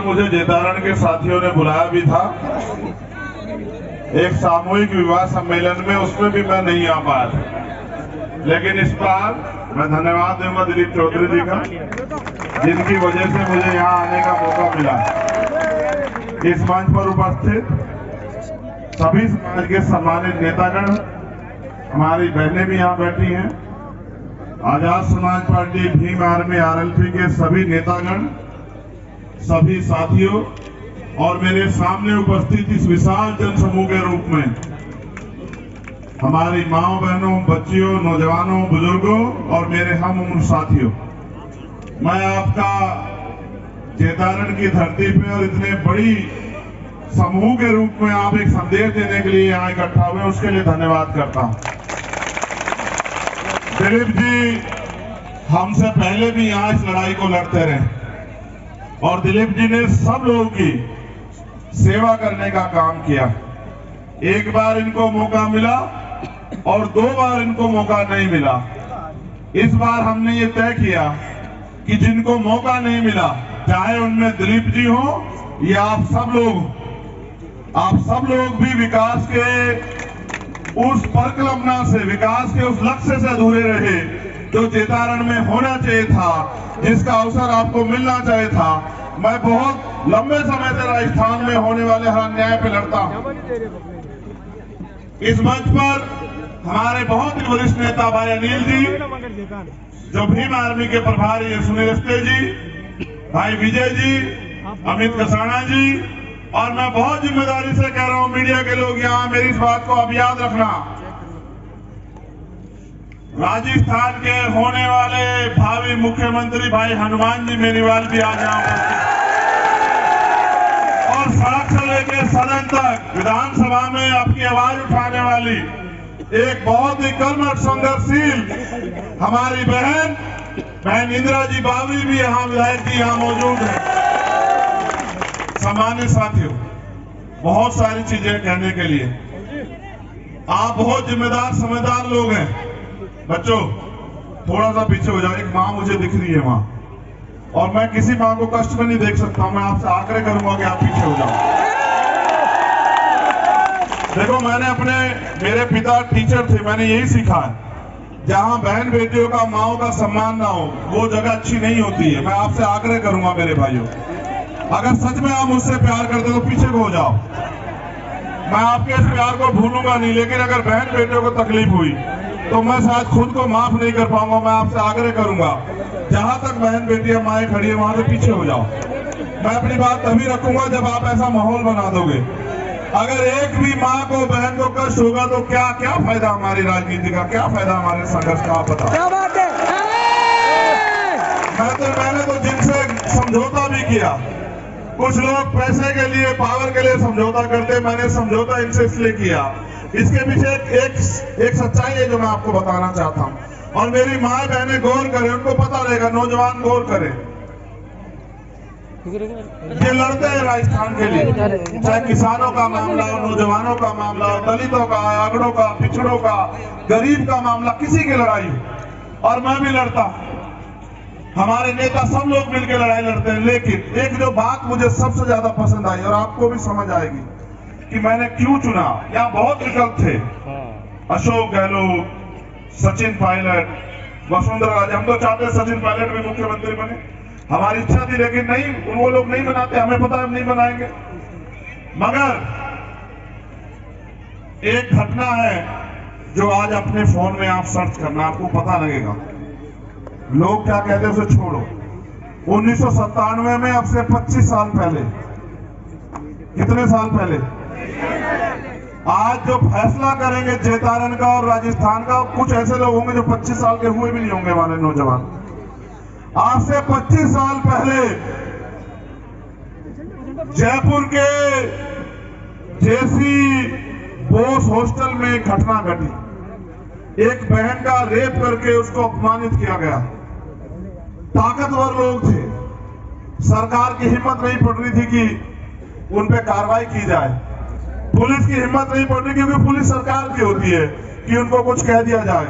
मुझे जेतारण के साथियों ने बुलाया भी था एक सामूहिक विवाह सम्मेलन में, उसमें भी मैं नहीं आ पाया। लेकिन इस बार मैं धन्यवाद दूंगा दिलीप चौधरी जी का, जिनकी वजह से मुझे यहाँ आने का मौका मिला। इस मंच पर उपस्थित सभी समाज के सम्मानित नेतागण, हमारी बहनें भी यहाँ बैठी हैं, Azad Samaj party, Bhim army, RLP के सभी नेतागण, सभी साथियों और मेरे सामने उपस्थित इस विशाल जनसमूह के रूप में हमारी माओ बहनों, बच्चियों, नौजवानों, बुजुर्गों और मेरे हम उम्र साथियों, मैं आपका जेतारण की धरती पे और इतने बड़ी समूह के रूप में आप एक संदेश देने के लिए यहाँ इकट्ठा हुए, उसके लिए धन्यवाद करता हूँ। दिलीप जी हमसे पहले भी यहाँ इस लड़ाई को लड़ते रहे और दिलीप जी ने सब लोगों की सेवा करने का काम किया। एक बार इनको मौका मिला और 2 बार इनको मौका नहीं मिला। इस बार हमने ये तय किया कि जिनको मौका नहीं मिला, चाहे उनमें दिलीप जी हो या आप सब लोग भी विकास के उस परिकल्पना से, विकास के उस लक्ष्य से अधूरे रहे जो जेतारण में होना चाहिए था, जिसका अवसर आपको मिलना चाहिए था। मैं बहुत लंबे समय से राजस्थान में होने वाले हर अन्याय पे लड़ता हूं। इस मंच पर हमारे बहुत ही वरिष्ठ नेता भाई अनिल जी, जो भीम आर्मी के प्रभारी है, सुनील अस्ते जी, भाई विजय जी, अमित कसाना जी, और मैं बहुत जिम्मेदारी से कह रहा हूं मीडिया के लोग यहाँ, मेरी इस बात को अब याद रखना, राजस्थान के होने वाले भावी मुख्यमंत्री भाई हनुमान जी मेरीवाल भी आ जाओ और सड़क से लेकर सदन तक विधानसभा में आपकी आवाज उठाने वाली एक बहुत ही कर्मठ, संघर्षशील हमारी बहन इंदिरा जी बावरी भी यहाँ, विधायक जी यहाँ मौजूद है। सामान्य साथियों, बहुत सारी चीजें कहने के लिए, आप बहुत जिम्मेदार समझदार लोग हैं। बच्चों थोड़ा सा पीछे हो जाओ, एक माँ मुझे दिख रही है वहां, और मैं किसी माँ को कष्ट में नहीं देख सकता। मैं आपसे आग्रह करूंगा कि आप पीछे हो जाओ। देखो, मेरे पिता टीचर थे, मैंने यही सीखा है, जहां बहन बेटियों का, माओ का सम्मान ना हो, वो जगह अच्छी नहीं होती है। मैं आपसे आग्रह करूंगा मेरे भाइयों, अगर सच में आप मुझसे प्यार करते तो पीछे को हो जाओ। मैं आपके इस प्यार को भूलूंगा नहीं, लेकिन अगर बहन बेटियों को तकलीफ हुई तो मैं शायद खुद को माफ नहीं कर पाऊंगा। मैं आपसे आग्रह करूंगा, जहां तक बहन बेटियां, माएँ खड़ी है, वहां से पीछे हो जाओ। मैं अपनी बात तभी रखूंगा जब आप ऐसा माहौल बना दोगे। अगर एक भी माँ को, बहन को कष्ट होगा तो क्या फायदा हमारी राजनीति का, क्या फायदा हमारे संघर्ष का, आप बताओ। क्या बात है? मैंने तो जिनसे समझौता भी किया, कुछ लोग पैसे के लिए, पावर के लिए समझौता करते, मैंने समझौता इनसे इसलिए किया, इसके पीछे एक सच्चाई है जो मैं आपको बताना चाहता हूं। और मेरी माँ बहनें गौर करें, उनको पता रहेगा, नौजवान गौर करें, ये लड़ते हैं राजस्थान के लिए, चाहे किसानों का मामला हो, नौजवानों का मामला हो, दलितों का, आगड़ों का, पिछड़ों का, गरीब का मामला, किसी की लड़ाई हो, और मैं भी लड़ता हूं। हमारे नेता सब लोग मिलकर लड़ाई लड़ते हैं। लेकिन एक जो बात मुझे सबसे ज्यादा पसंद आई, और आपको भी समझ आएगी कि मैंने क्यों चुना। यहाँ बहुत विकल्प थे, अशोक गहलोत, सचिन पायलट, वसुंधरा राजे। हम तो चाहते सचिन पायलट भी मुख्यमंत्री बने, हमारी इच्छा थी, लेकिन नहीं, वो लोग नहीं बनाते, हमें पता है हम नहीं बनाएंगे। मगर एक घटना है जो आज अपने फोन में आप सर्च करना, आपको पता लगेगा। लोग क्या कहते हैं उसे छोड़ो। 1997 में, अब से 25 साल पहले, कितने साल पहले, आज जो फैसला करेंगे जेतारण का और राजस्थान का, कुछ ऐसे लोग होंगे जो 25 साल के हुए भी नहीं होंगे, हमारे नौजवान। आज से 25 साल पहले जयपुर के जेसी बोस हॉस्टल में एक घटना घटी। एक बहन का रेप करके उसको अपमानित किया गया। ताकतवर लोग थे, सरकार की हिम्मत नहीं पड़ रही थी कि उन पे कार्रवाई की जाए, पुलिस की हिम्मत नहीं पड़ रही, क्योंकि पुलिस सरकार की होती है कि उनको कुछ कह दिया जाए।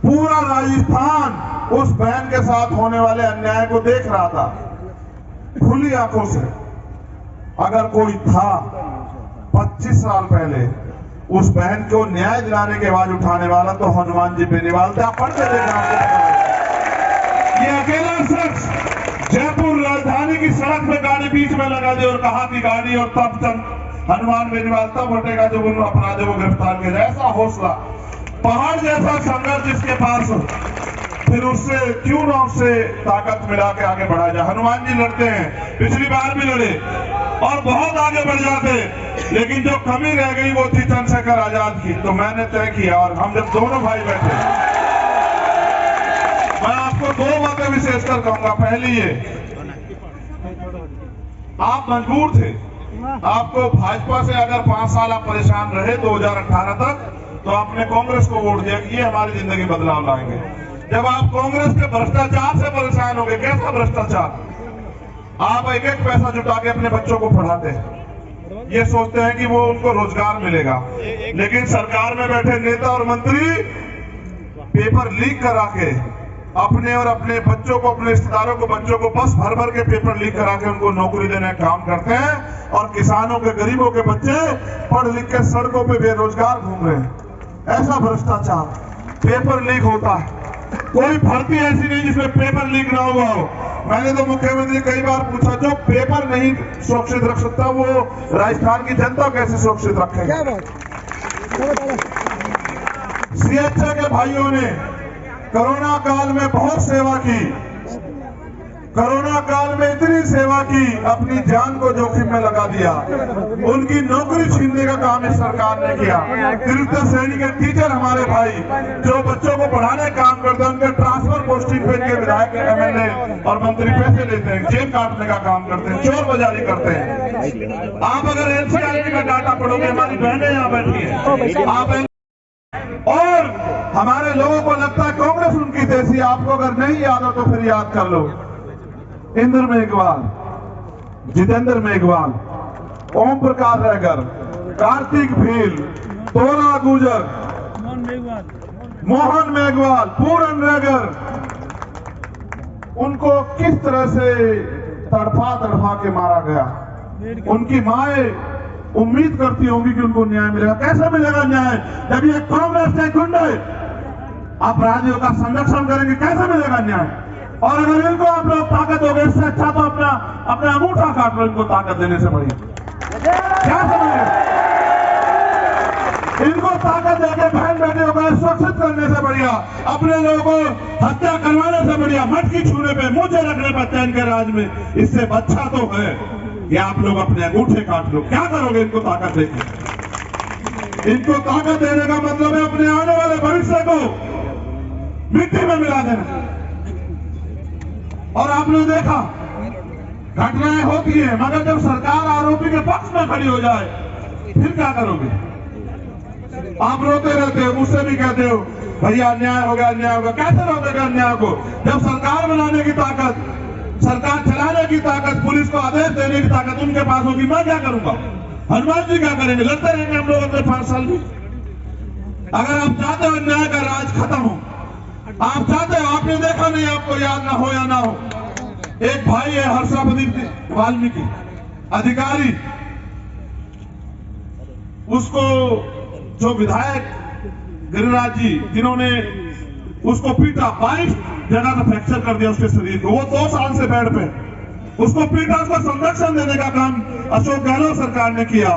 पूरा राजस्थान उस बहन के साथ होने वाले अन्याय को देख रहा था खुली आंखों से। अगर कोई था 25 साल पहले उस बहन को न्याय दिलाने की आवाज उठाने वाला, तो हनुमान जी बेनीवाल थे। आप पढ़ के देखना, आपको पता लगेगा। ये अकेला शख्स जयपुर राजधानी की सड़क में गाड़ी बीच में लगा दे और कहा कि गाड़ी, और तब तक हनुमान बेनीवाल तब हटेगा जब उन अपराधियों को गिरफ्तार किया जाए। ऐसा हौसला, पहाड़ जैसा संघर्ष जिसके पास, फिर उससे क्यों ना उससे ताकत मिला के आगे बढ़ा जाए। हनुमान जी लड़ते हैं, पिछली बार भी लड़े और बहुत आगे बढ़ जाते, लेकिन जो कमी रह गई वो थी चंद्रशेखर आजाद की। तो मैंने तय किया, और हम जब दोनों भाई बैठे, मैं आपको 2 बातें विशेषकर कहूंगा। पहली ये, आप मजबूर थे, आपको भाजपा से अगर 5 साल आप परेशान रहे 2018 तक, तो आपने कांग्रेस को वोट दिया कि ये हमारी जिंदगी बदलाव लाएंगे। जब आप कांग्रेस के भ्रष्टाचार से परेशान हो गए, कैसा भ्रष्टाचार, आप एक एक पैसा जुटा के अपने बच्चों को पढ़ाते हैं, ये सोचते हैं कि वो उनको रोजगार मिलेगा, लेकिन सरकार में बैठे नेता और मंत्री पेपर लीक करा के अपने और अपने बच्चों को, अपने रिश्तेदारों को, बच्चों को बस भर भर के पेपर लीक करा के उनको नौकरी देने का काम करते हैं, और किसानों के, गरीबों के बच्चे पढ़ लिख के सड़कों पे बेरोजगार घूम रहे हैं। ऐसा भ्रष्टाचार, पेपर लीक होता है। कोई भर्ती ऐसी नहीं जिसमें पेपर लीक ना हुआ हो। मैंने तो मुख्यमंत्री कई बार पूछा, जो पेपर नहीं सुरक्षित रख सकता वो राजस्थान की जनता कैसे सुरक्षित रखेगा। सीएचए के भाइयों ने कोरोना काल में बहुत सेवा की, कोरोना काल में इतनी सेवा की, अपनी जान को जोखिम में लगा दिया, उनकी नौकरी छीनने का काम इस सरकार ने किया। तृतीय श्रेणी के टीचर हमारे भाई जो बच्चों को पढ़ाने का काम करते हैं, उनके ट्रांसफर पोस्टिंग पे इनके विधायक, एमएलए और मंत्री पैसे लेते हैं, जेब काटने का काम करते हैं, चोर बाजारी करते हैं। आप अगर एनसीईआरटी का डाटा पढ़ोगे, हमारी बहनें यहाँ बैठी है, आप और हमारे लोगों को लगता है कांग्रेस उनकी देसी। आपको अगर नहीं याद हो तो फिर याद कर लो। इंद्र मेघवाल, जितेंद्र मेघवाल, ओम प्रकाश रहगर, कार्तिक भील, तोला गुजर, मोहन मेघवाल, पूरन रहगर, उनको किस तरह से तड़फा तड़फा के मारा गया। उनकी माएं उम्मीद करती होंगी कि उनको न्याय मिलेगा। कैसे मिलेगा न्याय जब ये कांग्रेस के गुंडे अपराधियों का संरक्षण करेंगे? कैसे मिलेगा न्याय? और अगर इनको आप लोग ताकत दोगे, इससे अच्छा तो अपना अंगूठा काट लो, इनको ताकत देने से बढ़िया क्या समझे? इनको ताकत देके बहन बेटियों को सुरक्षित करने से बढ़िया, अपने लोगों को हत्या करवाने से बढ़िया, मटकी छूने पे, मुझे रखने पर चैन के राज में, इससे अच्छा तो है कि आप लोग अपने अंगूठे काट लो। क्या करोगे इनको ताकत देके? इनको ताकत देने का मतलब है अपने आने वाले भविष्य को मिट्टी में मिला देना। और आपने देखा घटनाएं होती है, मगर जब सरकार आरोपी के पक्ष में खड़ी हो जाए फिर क्या करोगे? आप रोते रहते हो, मुझसे भी कहते हो भैया अन्याय होगा, अन्याय होगा। कैसे रोकेगा अन्याय को जब सरकार बनाने की ताकत, सरकार चलाने की ताकत, पुलिस को आदेश देने की ताकत उनके पास होगी? मैं क्या करूंगा? हनुमान जी क्या करेंगे? लड़ते रहेंगे हम लोग अपने 5 साल में। अगर आप चाहते हो अन्याय का राज खत्म हो, आप चाहते हो, आपने देखा नहीं, आपको याद ना हो या ना हो, एक भाई है हर्षपति वाल्मीकि अधिकारी, उसको जो विधायक गिरिराज जी जिन्होंने उसको पीटा, 22 जगह का फ्रैक्चर कर दिया उसके शरीर को, वो 2 साल से बेड पे, उसको पीटा, उसको संरक्षण देने का काम अशोक गहलोत सरकार ने किया।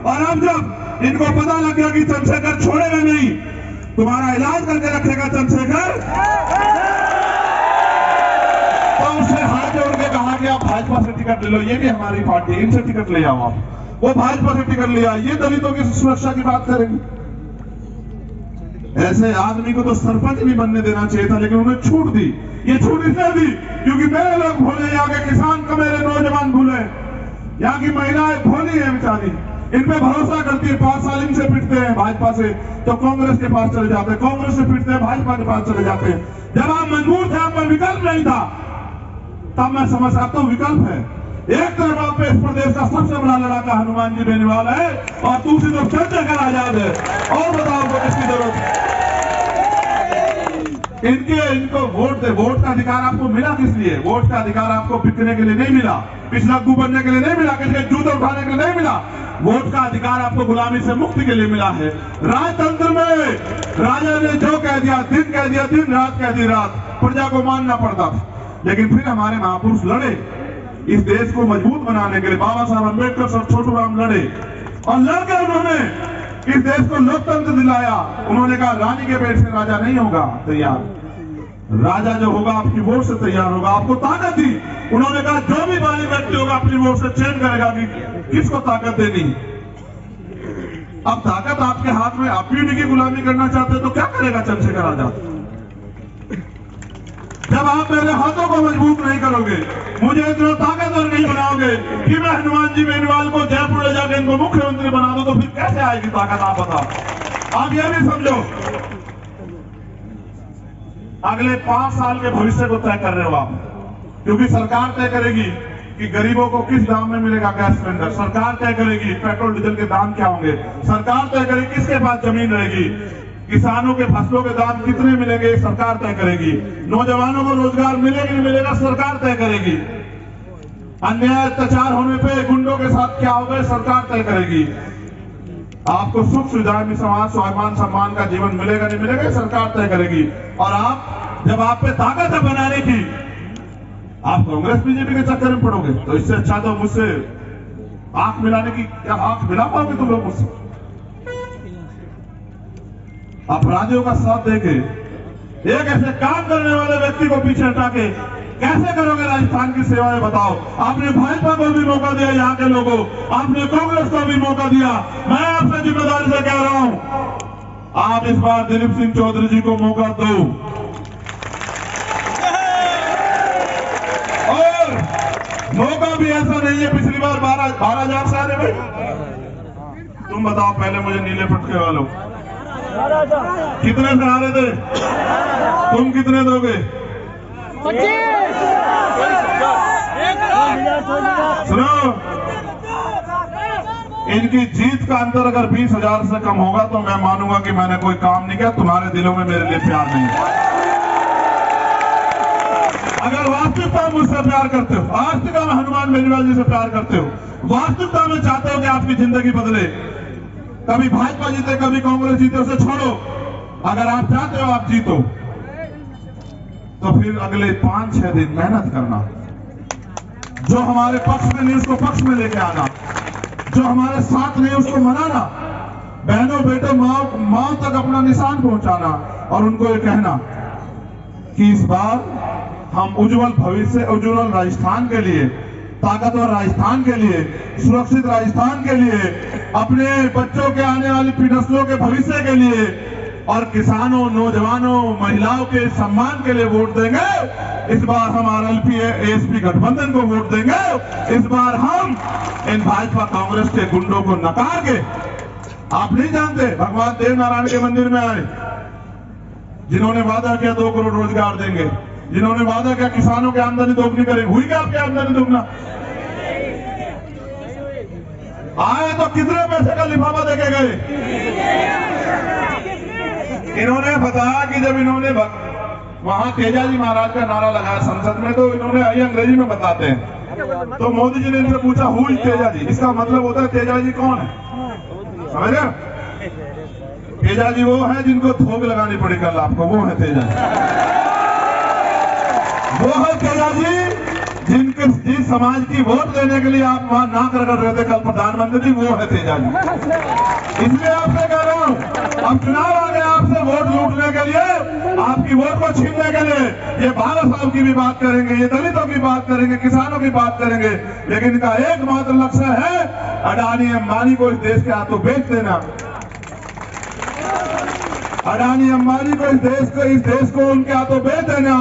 और अब जब इनको पता लग गया कि चंद्रशेखर छोड़ेगा नहीं, तुम्हारा इलाज करके रखेगा चंद्रशेखर, तो उसने हाथ जोड़ के कहा कि आप भाजपा से टिकट ले लो, ये भी हमारी पार्टी, इनसे टिकट ले जाओ आप। वो भाजपा से टिकट लिया। ये दलितों की सुरक्षा की बात करेंगे? ऐसे आदमी को तो सरपंच भी बनने देना चाहिए था, लेकिन उन्हें छूट दी। ये छूट इसलिए दी क्योंकि मेरे लोग भोले, यहाँ के किसान का, मेरे नौजवान भूले, यहाँ की महिलाएं भोली है बेचारी, इन पे भरोसा करती है। 5 साल इनसे पिटते हैं भाजपा से तो कांग्रेस के पास चले जाते हैं, कांग्रेस से पिटते हैं भाजपा के पास चले जाते हैं। जब आप मजबूर थे, आप में विकल्प नहीं था, तब मैं समझ सकता हूं विकल्प है। एक तरफ आप पे इस प्रदेश का सबसे बड़ा लड़ाका हनुमान जी बेनीवाल है और दूसरी तरफ चंद्रशेखर आजाद है। और बताओ को किसकी जरूरत है? इनको वोट दे। वोट का अधिकार आपको मिला किस लिए? वोट का अधिकार आपको बिकने के लिए नहीं मिला, पिछलग्गू बनने के लिए नहीं मिला, किसी के जूते उठाने के लिए नहीं मिला। वोट का अधिकार आपको गुलामी से मुक्ति के लिए मिला है। राजतंत्र में राजा ने जो कह दिया दिन, रात कह दी रात, प्रजा को मानना पड़ता था। लेकिन फिर हमारे महापुरुष लड़े इस देश को मजबूत बनाने के लिए। बाबा साहब अम्बेडकर सर छोटू राम लड़े और लड़कर उन्होंने इस देश को लोकतंत्र दिलाया। उन्होंने कहा रानी के पेट से राजा नहीं होगा तैयार, राजा जो होगा आपकी वोट से तैयार होगा। आपको ताकत दी। उन्होंने कहा जो भी बाली व्यक्ति होगा अपनी वोट से चयन करेगा कि किसको ताकत देनी। अब ताकत आपके हाथ में, आप भी उन्हीं की गुलामी करना चाहते हैं तो क्या करेगा चंद्रशेखर आजाद? जब आप मेरे हाथों को मजबूत नहीं करोगे, मुझे इतना ताकतवर नहीं बनाओगे कि मैं हनुमान जी बेनीवाल को जयपुर ले जाकर इनको मुख्यमंत्री बना दूं, तो फिर कैसे आएगी ताकत? आप बताओ। आप यह भी समझो, अगले 5 साल के भविष्य को तय कर रहे हो आप, क्योंकि सरकार तय करेगी कि गरीबों को किस दाम में मिलेगा गैस सिलेंडर, सरकार तय करेगी पेट्रोल डीजल के दाम क्या होंगे, सरकार तय करेगी किसके पास जमीन रहेगी, किसानों के फसलों के दाम कितने मिलेंगे, सरकार तय करेगी। नौजवानों को रोजगार मिलेगा नहीं मिलेगा, सरकार तय करेगी। अन्याय अत्याचार होने पे गुंडों के साथ क्या होगा, सरकार तय करेगी। आपको सुख सुविधाएं में समाज स्वाभिमान सम्मान का जीवन मिलेगा नहीं मिलेगा, सरकार तय करेगी। और आप जब आप पे ताकत है बनाने की, आप कांग्रेस बीजेपी के चक्कर में पड़ोगे, तो इससे अच्छा तो मुझसे आंख मिलाने की, क्या आंख मिला पाओगे तुम लोग मुझसे? अपराधियों का साथ देके एक ऐसे काम करने वाले व्यक्ति को पीछे हटा के कैसे करोगे राजस्थान की सेवाएं? बताओ। आपने भाजपा को भी मौका दिया, यहाँ के लोगों, आपने कांग्रेस को भी मौका दिया। मैं आपसे जिम्मेदारी से कह रहा हूं, आप इस बार दिलीप सिंह चौधरी जी को मौका दो। और मौका भी ऐसा नहीं है, पिछली बार 12,000 से आ रहे भाई। तुम बताओ पहले मुझे नीले पटके वालों कितने से आ रहे थे? तुम कितने दोगे? सुनो, इनकी जीत का अंतर अगर 20,000 से कम होगा तो मैं मानूंगा कि मैंने कोई काम नहीं किया, तुम्हारे दिलों में मेरे लिए प्यार नहीं है। अगर वास्तविकता मुझसे प्यार करते हो, वास्तविकता में हनुमान बेनीवाल जी से प्यार करते हो, वास्तविकता में चाहते हो कि आपकी जिंदगी बदले, कभी भाजपा जीते कभी कांग्रेस जीते, उसे छोड़ो। अगर आप चाहते हो आप जीतो, तो फिर अगले 5-6 दिन मेहनत करना। जो हमारे पक्ष में नहीं उसको पक्ष में लेके आना, जो हमारे साथ नहीं उसको मनाना, बहनों बेटों माओ तक अपना निशान पहुंचाना और उनको ये कहना कि इस बार हम उज्जवल भविष्य, उज्जवल राजस्थान के लिए, ताकतवर राजस्थान के लिए, सुरक्षित राजस्थान के लिए, अपने बच्चों के आने वाली नस्लों के भविष्य के लिए और किसानों, नौजवानों, महिलाओं के सम्मान के लिए वोट देंगे। इस बार हम आरएलपी एएसपी गठबंधन को वोट देंगे। इस बार हम इन भाजपा कांग्रेस के गुंडों को नकार के, आप नहीं जानते, भगवान देव नारायण के मंदिर में आए, जिन्होंने वादा किया 2 करोड़ रोजगार देंगे, जिन्होंने वादा किया किसानों की आमदनी दोगुनी करेंगे, हुई क्या आपकी आमदनी दोगुना? आए तो कितने पैसे का लिफाफा देके गए? इन्होंने बताया कि जब इन्होंने वहां तेजाजी महाराज का नारा लगाया संसद में, तो इन्होंने आई अंग्रेजी में बताते हैं, तो मोदी जी ने इनसे पूछा हु इज तेजाजी? इसका मतलब होता है तेजाजी कौन है, समझ रहे? तेजाजी वो है जिनको थोक लगानी पड़ी कल आपको, वो है तेजाजी। वो है तेजाजी जिस समाज की वोट देने के लिए आप वहां नाक रगड़ रहे थे कल प्रधानमंत्री जी, वो है तेजाजी। इसलिए आपसे कह रहा हूं, अब चुनाव आ गया आपसे वोट लूटने के लिए, आपकी वोट को छीनने के लिए। ये बाला साहब की भी बात करेंगे, ये दलितों की बात करेंगे, किसानों की बात करेंगे, लेकिन इनका एकमात्र लक्ष्य है अडानी अंबानी को इस देश के हाथों बेच देना। अडानी अंबानी को इस देश को उनके हाथों बेच देना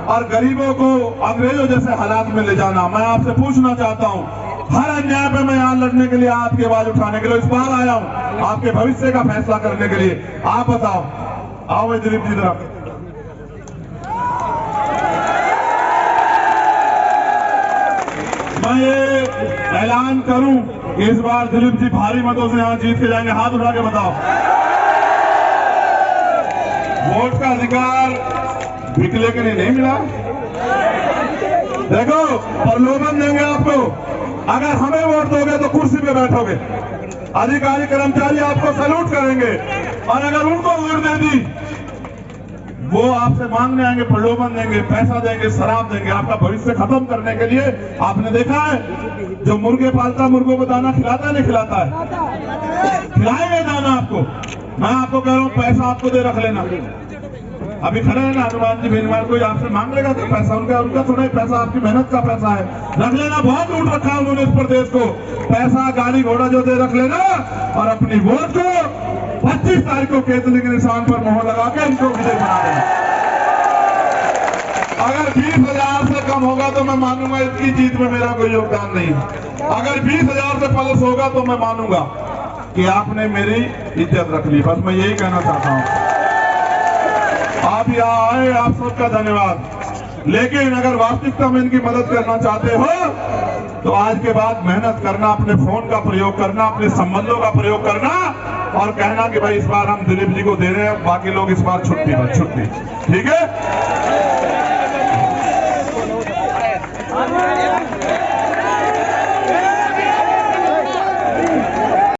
और गरीबों को अंग्रेजों जैसे हालात में ले जाना। मैं आपसे पूछना चाहता हूं, हर अन्याय पे मैं यहाँ लड़ने के लिए, आपकी आवाज उठाने के लिए इस बार आया हूं, आपके भविष्य का फैसला करने के लिए। आप बताओ, आओ भाई दिलीप जी तरफ। मैं ये ऐलान करूं कि इस बार दिलीप जी भारी मतों से यहाँ जीत के जाएंगे, हाथ उठा के बताओ। वोट का अधिकार बिकले के लिए नहीं मिला। देखो प्रलोभन देंगे आपको, अगर हमें वोट दोगे तो कुर्सी पे बैठोगे, अधिकारी कर्मचारी आपको सैल्यूट करेंगे, और अगर उनको वोट दे दी वो आपसे मांगने आएंगे, प्रलोभन देंगे, पैसा देंगे, शराब देंगे, आपका भविष्य खत्म करने के लिए। आपने देखा है जो मुर्गे पालता मुर्गों को दाना खिलाता नहीं खिलाता है, खिलाएंगे दाना आपको। मैं आपको कह रहा हूँ पैसा आपको दे रख लेना। अभी खड़े हैं ना हनुमान जी बेनीवाल, कोई आपसे मांग लेगा तो पैसा उनका थोड़ा ही पैसा, आपकी मेहनत का पैसा है, रख लेना। बहुत लूट रखा है उन्होंने इस प्रदेश को, पैसा गाड़ी घोड़ा जो दे रख लेना, और अपनी वोट को 25 तारीख को केतली के निशान पर मोहर लगा के इनको विजय बना देना। अगर 20,000 से कम होगा तो मैं मानूंगा इसकी जीत में मेरा कोई योगदान नहीं। अगर 20,000 से प्लस होगा तो मैं मानूंगा कि आपने मेरी इज्जत रख ली। बस मैं यही कहना चाहता हूँ। आप यहाँ आए, आप सबका धन्यवाद। लेकिन अगर वास्तविकता में इनकी मदद करना चाहते हो तो आज के बाद मेहनत करना, अपने फोन का प्रयोग करना, अपने संबंधों का प्रयोग करना, और कहना कि भाई इस बार हम दिलीप जी को दे रहे हैं, बाकी लोग इस बार छुट्टी। ठीक है।